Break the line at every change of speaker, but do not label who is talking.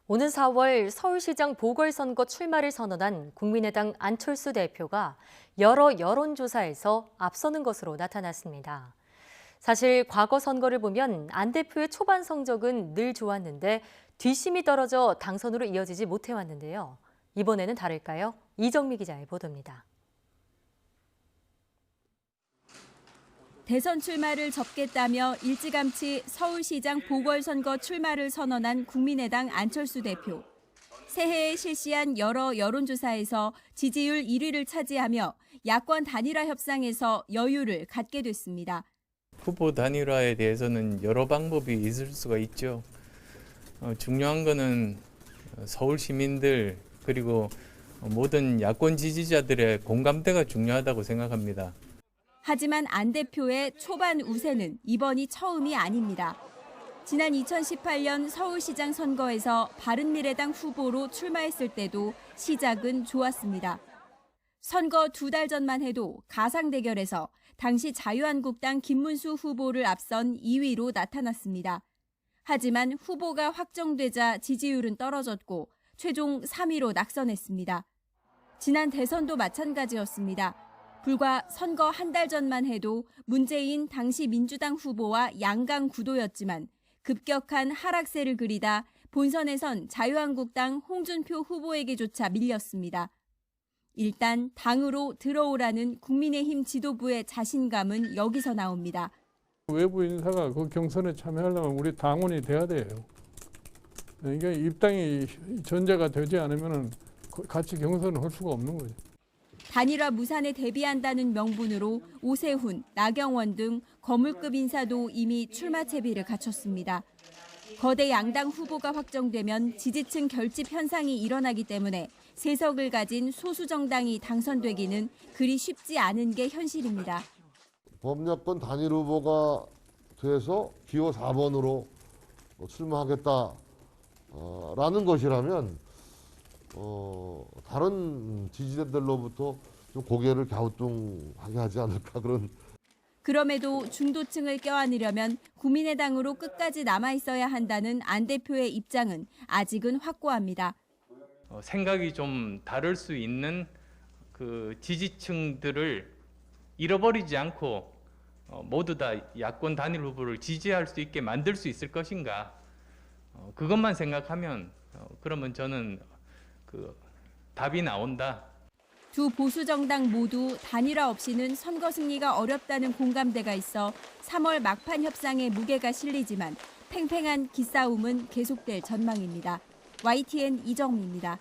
오는 4월 서울시장 보궐선거 출마를 선언한 국민의당 안철수 대표가 여러 여론조사에서 앞서는 것으로 나타났습니다. 사실 과거 선거를 보면 안 대표의 초반 성적은 늘 좋았는데 뒷심이 떨어져 당선으로 이어지지 못해왔는데요. 이번에는 다를까요? 이정미 기자의 보도입니다.
대선 출마를 접겠다며 일찌감치 서울시장 보궐선거 출마를 선언한 국민의당 안철수 대표. 새해에 실시한 여러 여론조사에서 지지율 1위를 차지하며 야권 단일화 협상에서 여유를 갖게 됐습니다.
후보 단일화에 대해서는 여러 방법이 있을 수가 있죠. 중요한 거는 서울 시민들 그리고 모든 야권 지지자들의 공감대가 중요하다고 생각합니다.
하지만 안 대표의 초반 우세는 이번이 처음이 아닙니다. 지난 2018년 서울시장 선거에서 바른미래당 후보로 출마했을 때도 시작은 좋았습니다. 선거 2달 전만 해도 가상 대결에서 당시 자유한국당 김문수 후보를 앞선 2위로 나타났습니다. 하지만 후보가 확정되자 지지율은 떨어졌고 최종 3위로 낙선했습니다. 지난 대선도 마찬가지였습니다. 불과 선거 한 달 전만 해도 문재인 당시 민주당 후보와 양강 구도였지만 급격한 하락세를 그리다 본선에선 자유한국당 홍준표 후보에게조차 밀렸습니다. 일단 당으로 들어오라는 국민의힘 지도부의 자신감은 여기서 나옵니다.
외부 인사가 그 경선에 참여하려면 우리 당원이 돼야 돼요. 그러니까 입당이 전제가 되지 않으면 같이 경선을 할 수가 없는 거죠.
단일화 무산에 대비한다는 명분으로 오세훈, 나경원 등 거물급 인사도 이미 출마 채비를 갖췄습니다. 거대 양당 후보가 확정되면 지지층 결집 현상이 일어나기 때문에 세석을 가진 소수 정당이 당선되기는 그리 쉽지 않은 게 현실입니다.
범야권 단일 후보가 돼서 기호 4번으로 출마하겠다라는 것이라면 다른 지지자들로부터 좀 고개를 갸우뚱하게 하지 않을까 그런.
그럼에도 중도층을 껴안으려면 국민의당으로 끝까지 남아있어야 한다는 안 대표의 입장은 아직은 확고합니다.
생각이 좀 다를 수 있는 그 지지층들을 잃어버리지 않고 모두 다 야권 단일 후보를 지지할 수 있게 만들 수 있을 것인가. 그것만 생각하면 그러면 저는 답이 나온다.
두 보수 정당 모두 단일화 없이는 선거 승리가 어렵다는 공감대가 있어 3월 막판 협상에 무게가 실리지만 팽팽한 기싸움은 계속될 전망입니다. YTN 이정미입니다.